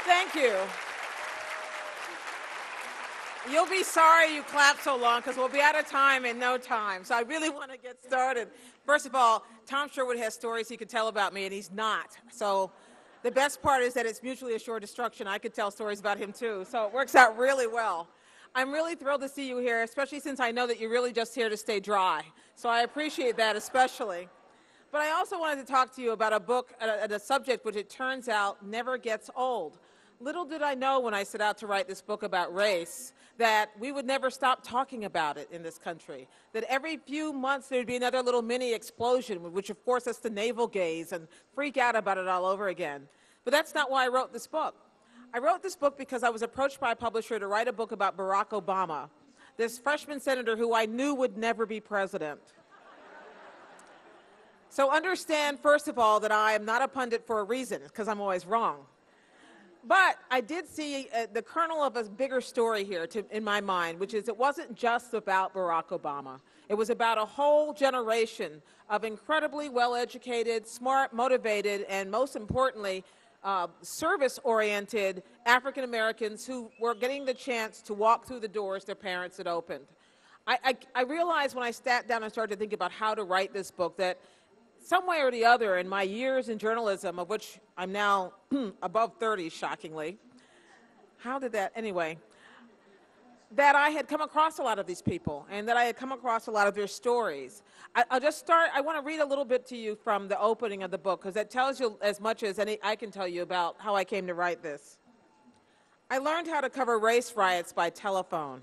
Thank you. You'll be sorry you clapped so long because we'll be out of time in no time. So I really want to get started. First of all, Tom Sherwood has stories he could tell about me, and he's not. So the best part is that it's mutually assured destruction. I could tell stories about him, too. So it works out really well. I'm really thrilled to see you here, especially since I know that you're really just here to stay dry. So I appreciate that especially. But I also wanted to talk to you about a book, a subject which it turns out never gets old. Little did I know when I set out to write this book about race that we would never stop talking about it in this country, that every few months there would be another little mini explosion, which of course us to navel gaze and freak out about it all over again. But that's not why I wrote this book. I wrote this book because I was approached by a publisher to write a book about Barack Obama, this freshman senator who I knew would never be president. So understand, first of all, that I am not a pundit for a reason, because I'm always wrong. But I did see the kernel of a bigger story here in my mind, which is it wasn't just about Barack Obama. It was about a whole generation of incredibly well-educated, smart, motivated, and most importantly, service-oriented African Americans who were getting the chance to walk through the doors their parents had opened. I realized when I sat down and started to think about how to write this book that some way or the other in my years in journalism, of which I'm now above 30, shockingly, that I had come across a lot of these people and that I had come across a lot of their stories. I want to read a little bit to you from the opening of the book because that tells you as much as I can tell you about how I came to write this. I learned how to cover race riots by telephone.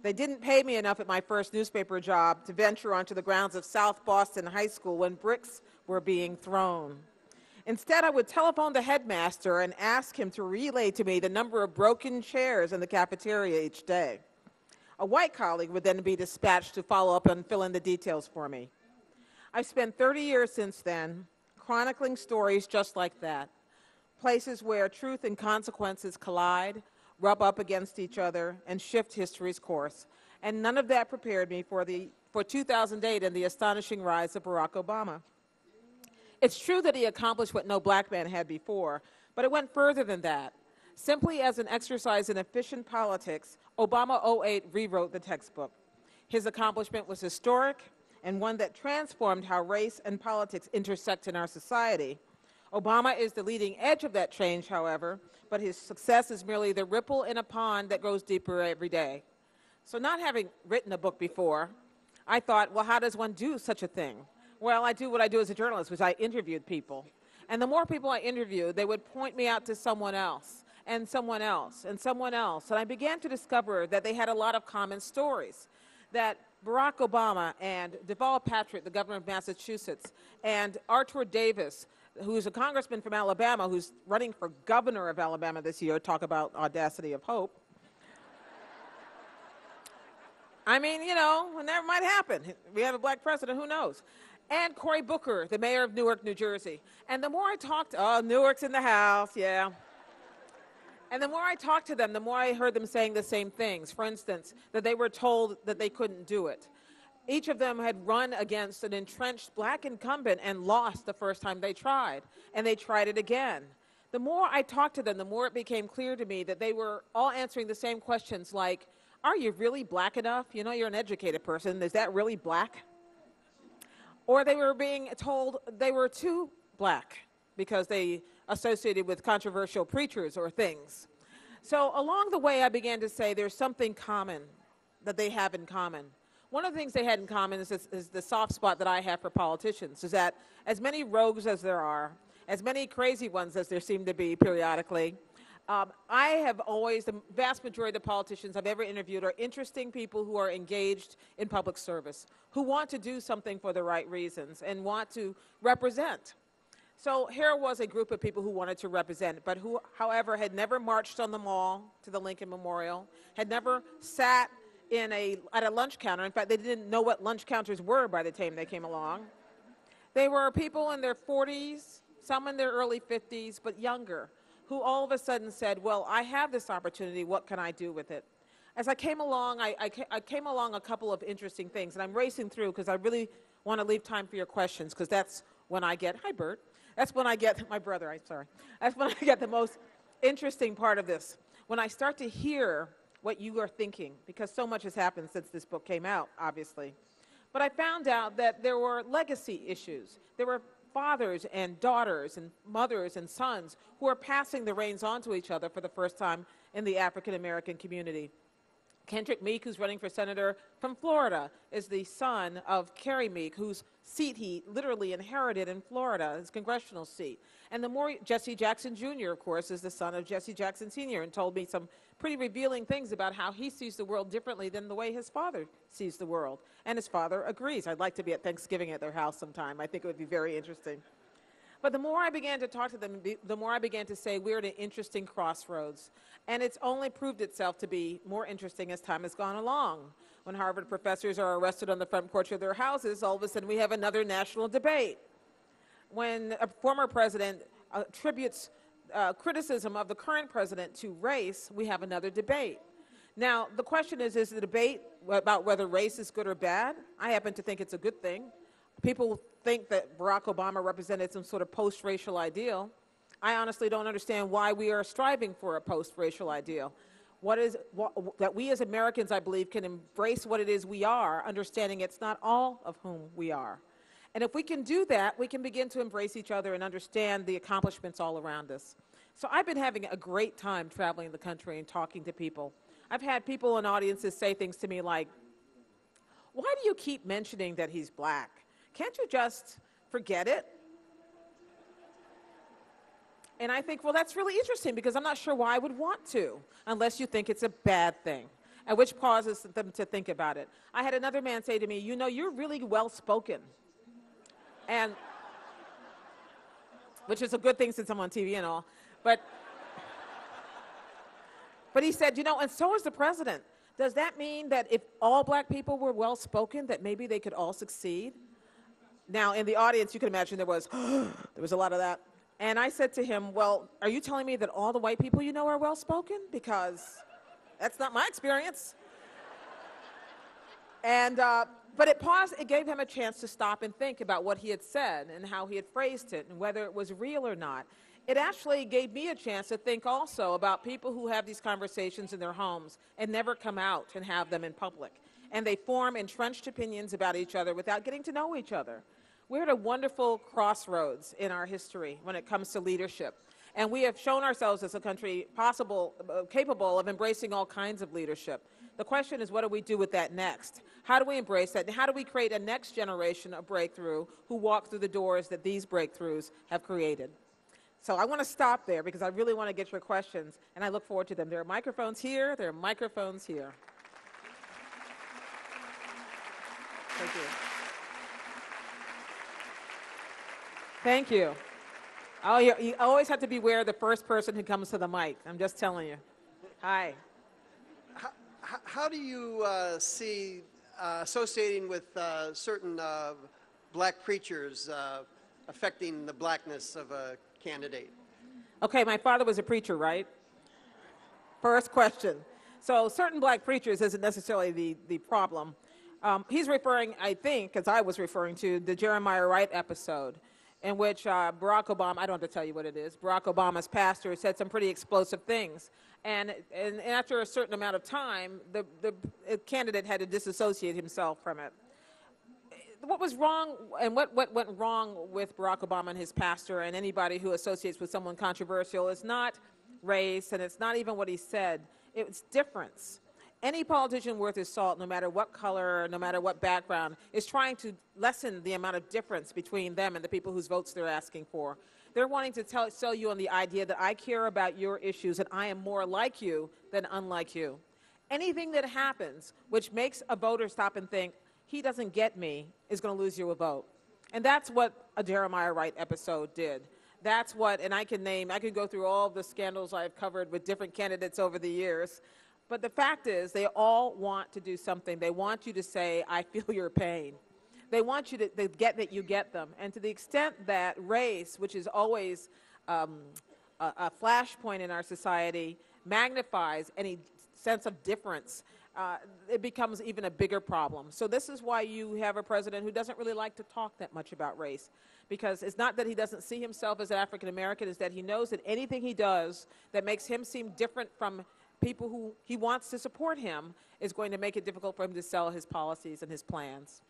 They didn't pay me enough at my first newspaper job to venture onto the grounds of South Boston High School when bricks were being thrown. Instead, I would telephone the headmaster and ask him to relay to me the number of broken chairs in the cafeteria each day. A white colleague would then be dispatched to follow up and fill in the details for me. I've spent 30 years since then chronicling stories just like that, places where truth and consequences collide, rub up against each other, and shift history's course. And none of that prepared me for 2008 and the astonishing rise of Barack Obama. It's true that he accomplished what no black man had before, but it went further than that. Simply as an exercise in efficient politics, Obama 08 rewrote the textbook. His accomplishment was historic and one that transformed how race and politics intersect in our society. Obama is the leading edge of that change, however, but his success is merely the ripple in a pond that grows deeper every day. So not having written a book before, I thought, well, how does one do such a thing? Well, I do what I do as a journalist, which I interviewed people. And the more people I interviewed, they would point me out to someone else, and someone else, and someone else. And I began to discover that they had a lot of common stories, that Barack Obama and Deval Patrick, the governor of Massachusetts, and Arthur Davis, who's a congressman from Alabama, who's running for governor of Alabama this year, talk about audacity of hope. I mean, you know, that might happen. We have a black president, who knows? And Cory Booker, the mayor of Newark, New Jersey. And the more I talked, Newark's in the house, yeah. And the more I talked to them, the more I heard them saying the same things. For instance, that they were told that they couldn't do it. Each of them had run against an entrenched black incumbent and lost the first time they tried, and they tried it again. The more I talked to them, the more it became clear to me that they were all answering the same questions like, are you really black enough? You know, you're an educated person. Is that really black? Or they were being told they were too black because they associated with controversial preachers or things. So along the way, I began to say there's something common that they have in common. One of the things they had in common is the soft spot that I have for politicians, is that as many rogues as there are, as many crazy ones as there seem to be periodically, I have always, the vast majority of the politicians I've ever interviewed are interesting people who are engaged in public service, who want to do something for the right reasons and want to represent. So here was a group of people who wanted to represent, but who, however, had never marched on the Mall to the Lincoln Memorial, had never sat at a lunch counter. In fact, they didn't know what lunch counters were by the time they came along. They were people in their 40s, some in their early 50s, but younger, who all of a sudden said, well, I have this opportunity, what can I do with it? As I came along, I came along a couple of interesting things, and I'm racing through because I really want to leave time for your questions, because that's when I get, hi Bert, that's when I get, my brother, I'm sorry, that's when I get the most interesting part of this. When I start to hear what you are thinking, because so much has happened since this book came out, obviously. But I found out that there were legacy issues. There were fathers and daughters and mothers and sons who are passing the reins on to each other for the first time in the African American community. Kendrick Meek, who's running for senator from Florida, is the son of Carrie Meek, whose seat he literally inherited in Florida, his congressional seat. And the more Jesse Jackson Jr., of course, is the son of Jesse Jackson Sr., and told me some pretty revealing things about how he sees the world differently than the way his father sees the world. And his father agrees. I'd like to be at Thanksgiving at their house sometime. I think it would be very interesting. But the more I began to talk to them, the more I began to say we're at an interesting crossroads. And it's only proved itself to be more interesting as time has gone along. When Harvard professors are arrested on the front porch of their houses, all of a sudden we have another national debate. When a former president attributes criticism of the current president to race, we have another debate. Now, the question is the debate about whether race is good or bad? I happen to think it's a good thing. People think that Barack Obama represented some sort of post-racial ideal. I honestly don't understand why we are striving for a post-racial ideal. That we as Americans, I believe, can embrace what it is we are, understanding it's not all of whom we are. And if we can do that, we can begin to embrace each other and understand the accomplishments all around us. So I've been having a great time traveling the country and talking to people. I've had people in audiences say things to me like, why do you keep mentioning that he's black? Can't you just forget it? And I think, well, that's really interesting because I'm not sure why I would want to, unless you think it's a bad thing, and which causes them to think about it. I had another man say to me, you know, you're really well-spoken. And, which is a good thing since I'm on TV and all. But he said, you know, and so is the president. Does that mean that if all black people were well-spoken, that maybe they could all succeed? Now, in the audience, you can imagine there was a lot of that. And I said to him, well, are you telling me that all the white people you know are well-spoken? Because that's not my experience. And, but it gave him a chance to stop and think about what he had said and how he had phrased it and whether it was real or not. It actually gave me a chance to think also about people who have these conversations in their homes and never come out and have them in public. And they form entrenched opinions about each other without getting to know each other. We're at a wonderful crossroads in our history when it comes to leadership. And we have shown ourselves as a country capable of embracing all kinds of leadership. The question is, what do we do with that next? How do we embrace that? And how do we create a next generation of breakthrough who walk through the doors that these breakthroughs have created? So I want to stop there because I really want to get your questions, and I look forward to them. There are microphones here. There are microphones here. Thank you. Thank you. Oh, you always have to beware the first person who comes to the mic. I'm just telling you. Hi. How do you see associating with certain black preachers affecting the blackness of a candidate? Okay, my father was a preacher, right? First question. So certain black preachers isn't necessarily the problem. He's referring, I think, as I was referring to, the Jeremiah Wright episode, in which Barack Obama, I don't have to tell you what it is, Barack Obama's pastor said some pretty explosive things. And after a certain amount of time, the candidate had to disassociate himself from it. What was wrong and what went wrong with Barack Obama and his pastor and anybody who associates with someone controversial is not race, and it's not even what he said. It's difference. Any politician worth his salt, no matter what color, no matter what background, is trying to lessen the amount of difference between them and the people whose votes they're asking for. They're wanting to sell you on the idea that I care about your issues and I am more like you than unlike you. Anything that happens which makes a voter stop and think, he doesn't get me, is going to lose you a vote. And that's what a Jeremiah Wright episode did. That's what, and I could go through all the scandals I've covered with different candidates over the years. But the fact is, they all want to do something. They want you to say, I feel your pain. They want you to get that you get them. And to the extent that race, which is always a flashpoint in our society, magnifies any sense of difference, it becomes even a bigger problem. So this is why you have a president who doesn't really like to talk that much about race, because it's not that he doesn't see himself as an African American, it's that he knows that anything he does that makes him seem different from people who he wants to support him is going to make it difficult for him to sell his policies and his plans.